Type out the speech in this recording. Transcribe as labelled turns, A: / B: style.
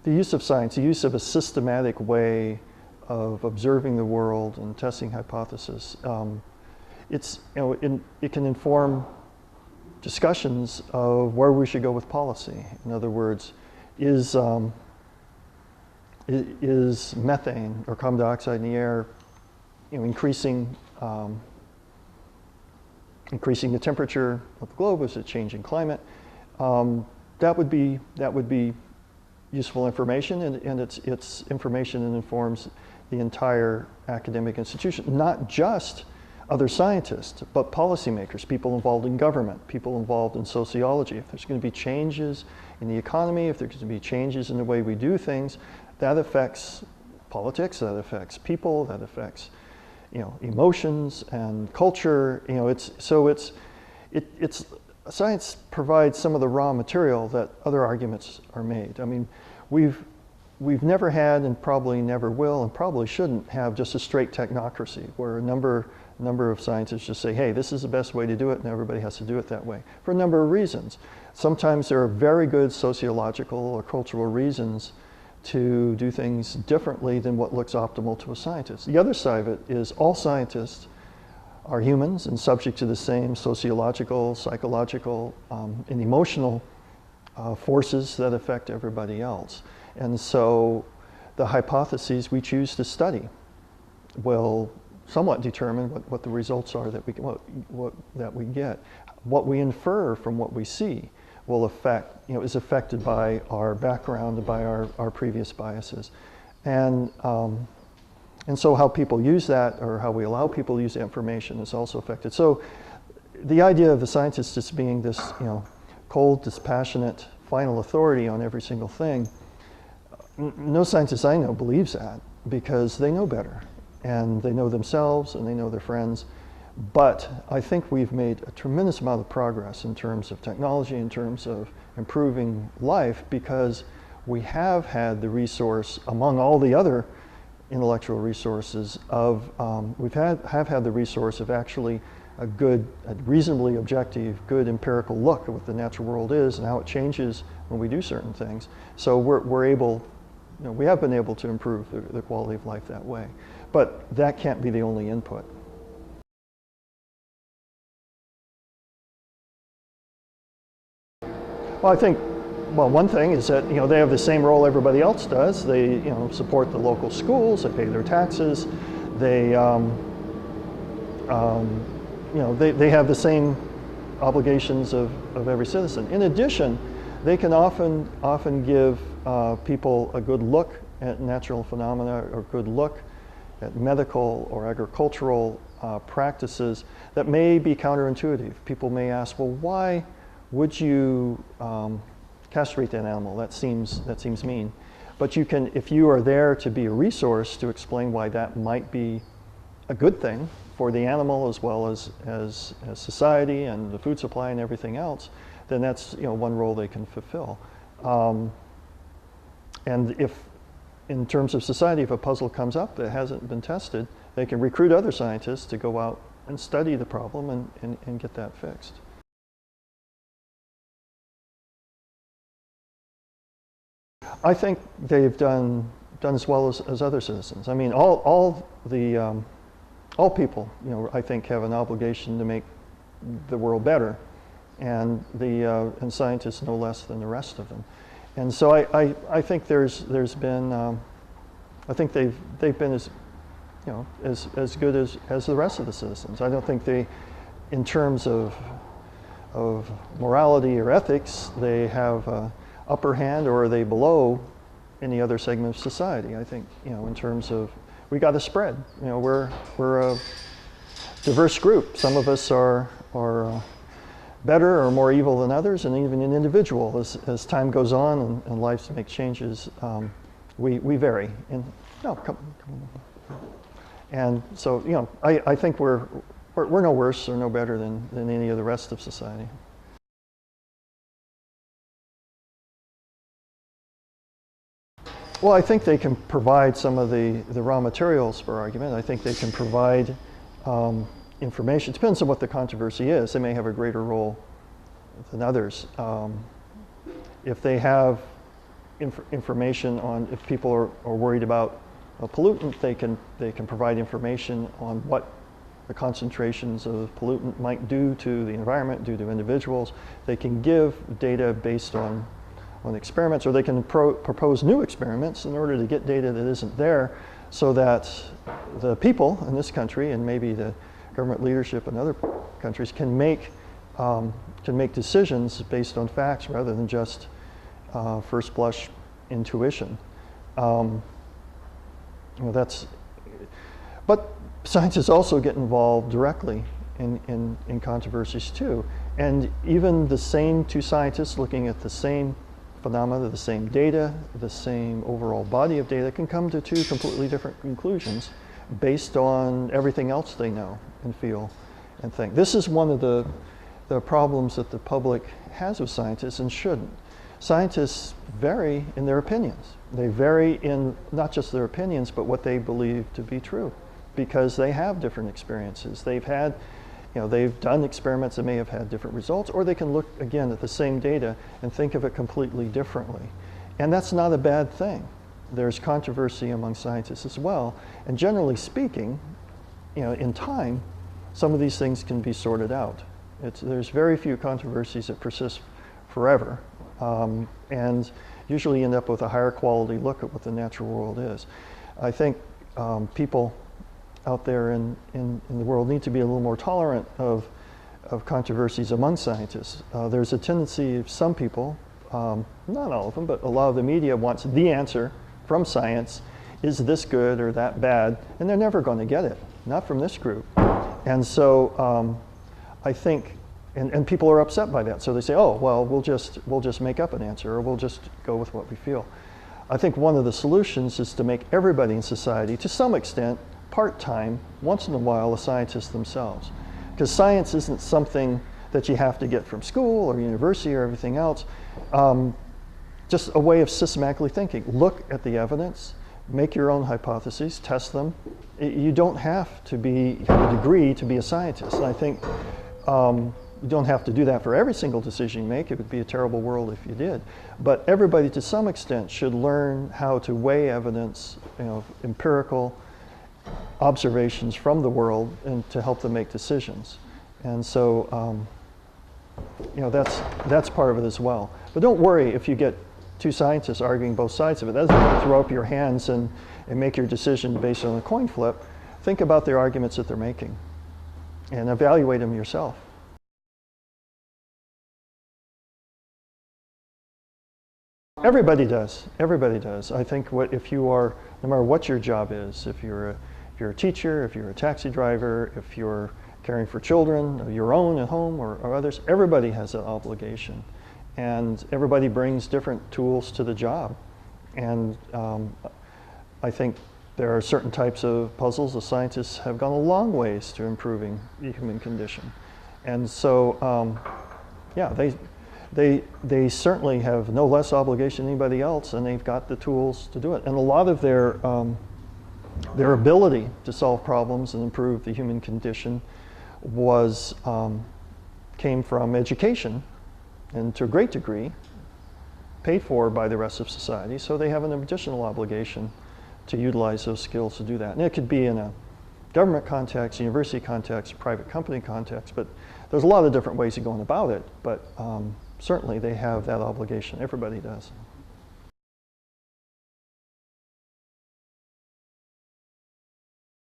A: the use of science, the use of a systematic way of observing the world and testing hypotheses, it's, it can inform discussions of where we should go with policy. In other words, is methane or carbon dioxide in the air, increasing the temperature of the globe? Is it changing climate? That would be useful information, and it's information that informs the entire academic institution, not just other scientists, but policymakers, people involved in government, people involved in sociology. If there's going to be changes in the economy, if there's going to be changes in the way we do things, that affects politics, that affects people, that affects, emotions and culture. Science provides some of the raw material that other arguments are made. I mean, we've never had, and probably never will, and probably shouldn't have just a straight technocracy where a number of scientists just say, hey, this is the best way to do it, and everybody has to do it that way, for a number of reasons. Sometimes there are very good sociological or cultural reasons to do things differently than what looks optimal to a scientist. The other side of it is all scientists are humans and subject to the same sociological, psychological, and emotional forces that affect everybody else. And so the hypotheses we choose to study will somewhat determine what the results are that we get. What we infer from what we see will affect, is affected by our background and by our previous biases. And so how people use that, or how we allow people to use the information, is also affected. So the idea of the scientist as being this, cold, dispassionate, final authority on every single thing, no scientist I know believes that, because they know better. And they know themselves, and they know their friends. But I think we've made a tremendous amount of progress in terms of technology, in terms of improving life, because we have had the resource, among all the other intellectual resources, of have had the resource of actually a reasonably objective, good empirical look at what the natural world is and how it changes when we do certain things. So we're able, we have been able to improve the quality of life that way. But that can't be the only input. Well, I think, one thing is that, they have the same role everybody else does. They, support the local schools, they pay their taxes, they, they have the same obligations of every citizen. In addition, they can often give people a good look at natural phenomena, or a good look at medical or agricultural practices that may be counterintuitive. People may ask, well, why would you castrate that animal? That seems mean. But you can, if you are there to be a resource to explain why that might be a good thing for the animal as well as society and the food supply and everything else, then that's one role they can fulfill. And if, in terms of society, if a puzzle comes up that hasn't been tested, they can recruit other scientists to go out and study the problem and get that fixed. I think they've done as well as other citizens. I mean, all people, I think, have an obligation to make the world better, and and scientists no less than the rest of them. And so I think there's been, I think they've been as good as the rest of the citizens. I don't think they, in terms of morality or ethics, they have upper hand, or are they below any other segment of society? I think, in terms of, we got to spread. We're a diverse group. Some of us are better or more evil than others, and even an individual, as time goes on and lives make changes, we vary. And and so, I think we're no worse or no better than any of the rest of society. Well, I think they can provide some of the raw materials for argument. I think they can provide information. It depends on what the controversy is. They may have a greater role than others. If they have information on if people are worried about a pollutant, they can provide information on what the concentrations of pollutant might do to the environment, do to individuals. They can give data based on experiments, or they can propose new experiments in order to get data that isn't there, so that the people in this country and maybe the government leadership in other countries can make decisions based on facts rather than just first blush intuition. But scientists also get involved directly in controversies too. And even the same two scientists looking at the same phenomena, the same data, the same overall body of data can come to two completely different conclusions based on everything else they know and feel and think. This is one of the problems that the public has with scientists and shouldn't. Scientists vary in their opinions. They vary in not just their opinions, but what they believe to be true, because they have different experiences. They've done experiments that may have had different results, or they can look again at the same data and think of it completely differently. And that's not a bad thing. There's controversy among scientists as well. And generally speaking, in time, some of these things can be sorted out. There's very few controversies that persist forever, and usually end up with a higher quality look at what the natural world is. I think people out there in the world need to be a little more tolerant of controversies among scientists. There's a tendency of some people, not all of them, but a lot of the media wants the answer from science. Is this good or that bad? And they're never going to get it, not from this group. And so I think, and people are upset by that. So they say, oh, well, we'll just make up an answer, or we'll just go with what we feel. I think one of the solutions is to make everybody in society, to some extent, part-time, once in a while, a scientist themselves. Because science isn't something that you have to get from school or university or everything else. Just a way of systematically thinking. Look at the evidence, make your own hypotheses, test them. You don't have to have a degree to be a scientist. And I think you don't have to do that for every single decision you make. It would be a terrible world if you did. But everybody, to some extent, should learn how to weigh evidence, empirical observations from the world, and to help them make decisions. And so, that's part of it as well. But don't worry if you get two scientists arguing both sides of it. That doesn't mean throw up your hands and make your decision based on a coin flip. Think about their arguments that they're making and evaluate them yourself. Everybody does. Everybody does. I think if you are, no matter what your job is, if you're a teacher, if you're a taxi driver, if you're caring for children, your own at home or others, everybody has that obligation. And everybody brings different tools to the job. And I think there are certain types of puzzles the scientists have gone a long ways to improving the human condition. And so, they certainly have no less obligation than anybody else, and they've got the tools to do it. And a lot of their ability to solve problems and improve the human condition came from education, and to a great degree paid for by the rest of society. So they have an additional obligation to utilize those skills to do that. And it could be in a government context, university context, private company context, but there's a lot of different ways of going about it. But certainly they have that obligation. Everybody does.